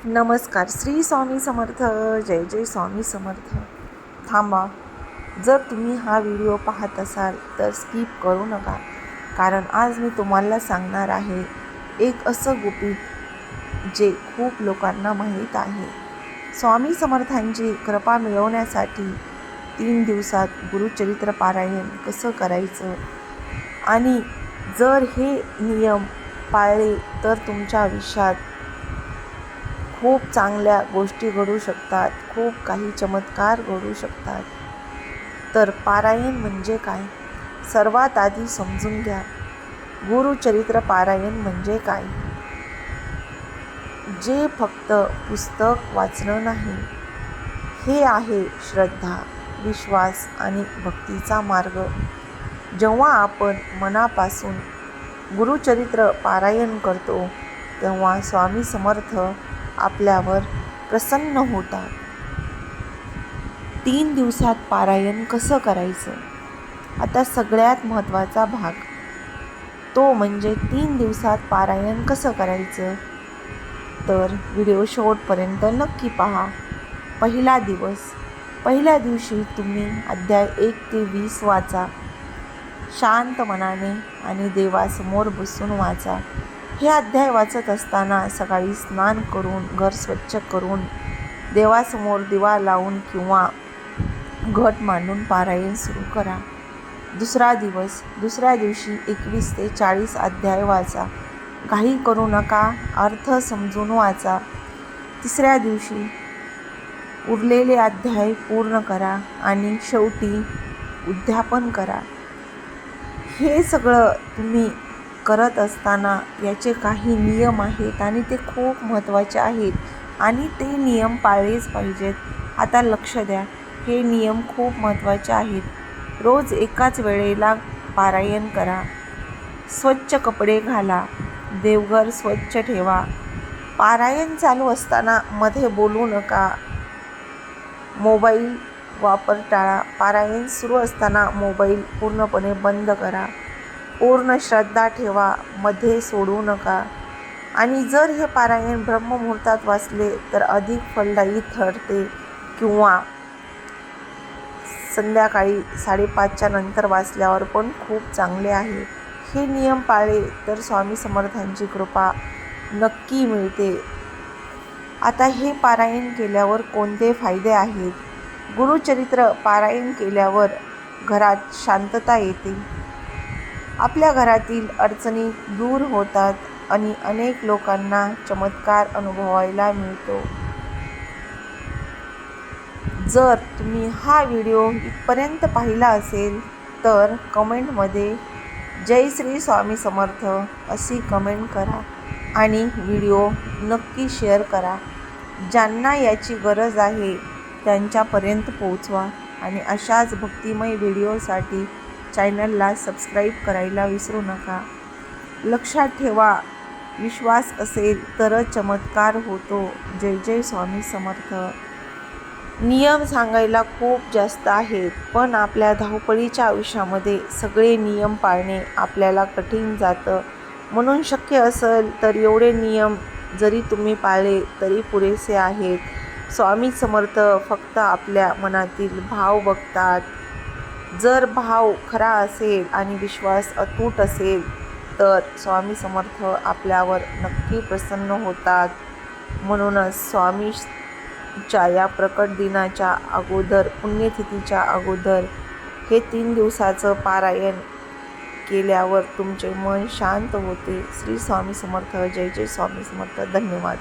नमस्कार. श्री स्वामी समर्थ. जय जय स्वामी समर्थ. थांबा, जर तुम्ही हा व्हिडिओ पाहत असाल तर स्किप करू नका, कारण आज मी तुम्हाला सांगणार आहे एक असं गुपित जे खूप लोकांना माहीत आहे. स्वामी समर्थांची कृपा मिळवण्यासाठी 3 दिवसात गुरुचरित्र पारायण कसं करायचं आणि जर हे नियम पाळले तर तुमच्या आयुष्यात खूप चांगल्या गोष्टी घडू शकतात, खूप काही चमत्कार घडू शकतात. तर पारायण म्हणजे काय? सर्वात आधी समजून घ्या, गुरुचरित्र पारायण म्हणजे काय. जे फक्त पुस्तक वाचणं नाही, हे आहे श्रद्धा, विश्वास आणि भक्तीचा मार्ग. जेव्हा आपण मनापासून गुरुचरित्र पारायण करतो तेव्हा स्वामी समर्थ आपल्यावर प्रसन्न होतात. 3 दिवसात पारायण कसं करायचं? आता सगळ्यात महत्त्वाचा भाग तो म्हणजे 3 दिवसात पारायण कसं करायचं. तर व्हिडिओ शेवटपर्यंत नक्की पहा. पहिला दिवस. पहिल्या दिवशी तुम्ही अध्याय 1 ते 20 वाचा. शांत मनाने आणि देवासमोर बसून वाचा. हे अध्याय वाचत असताना सकाळी स्नान करून, घर स्वच्छ करून, देवासमोर दिवा लावून किंवा घट मांडून पारायण सुरू करा. दुसरा दिवस. दुसऱ्या दिवशी 21 ते 40 अध्याय वाचा. घाई करू नका, अर्थ समजून वाचा. तिसऱ्या दिवशी उरलेले अध्याय पूर्ण करा आणि शेवटी उद्यापन करा. हे सगळं तुम्ही करत असताना याचे काही नियम आहेत आणि ते खूप महत्त्वाचे आहेत आणि ते नियम पाळलेच पाहिजेत. आता लक्ष द्या, हे नियम खूप महत्त्वाचे आहेत. रोज एकाच वेळेला पारायण करा. स्वच्छ कपडे घाला. देवघर स्वच्छ ठेवा. पारायण चालू असताना मध्ये बोलू नका. मोबाईल वापर टाळा. पारायण सुरू असताना मोबाईल पूर्णपणे बंद करा. पूर्ण श्रद्धा ठेवा, मध्ये सोडू नका. आणि जर हे पारायण ब्रह्ममुहूर्तात वाचले तर अधिक फलदायी ठरते किंवा संध्याकाळी 5:30च्या नंतर वाचल्यावर पण खूप चांगले आहे. हे नियम पाळले तर स्वामी समर्थांची कृपा नक्की मिळते. आता हे पारायण केल्यावर कोणते फायदे आहेत? गुरुचरित्र पारायण केल्यावर घरात शांतता येते. आपल्या घरातील अडचणी दूर होतात आणि अनेक लोकांना चमत्कार अनुभवायला मिळतो. जर तुम्ही हा व्हिडिओ इथपर्यंत पाहिला असेल तर कमेंटमध्ये जय श्री स्वामी समर्थ अशी कमेंट करा आणि व्हिडिओ नक्की शेअर करा. ज्यांना याची गरज आहे त्यांच्यापर्यंत पोहोचवा आणि अशाच भक्तिमय व्हिडिओसाठी चॅनलला सबस्क्राईब करायला विसरू नका. लक्षात ठेवा, विश्वास असेल तरच चमत्कार होतो. जय जय स्वामी समर्थ. नियम सांगायला खूप जास्त आहेत, पण आपल्या धावपळीच्या आयुष्यामध्ये सगळे नियम पाळणे आपल्याला कठीण जातं. म्हणून शक्य असेल तर एवढे नियम जरी तुम्ही पाळले तरी पुरेसे आहेत. स्वामी समर्थ फक्त आपल्या मनातील भाव बघतात. जर भाव खरा असेल आणि विश्वास अतूट असेल तर स्वामी समर्थ आपल्यावर नक्की प्रसन्न होतात. म्हणूनच स्वामीच्या या प्रकट दिनाच्या अगोदर, पुण्यतिथीच्या अगोदर हे 3 दिवसाचं पारायण केल्यावर तुमचे मन शांत होते. श्री स्वामी समर्थ. जय जय स्वामी समर्थ. धन्यवाद.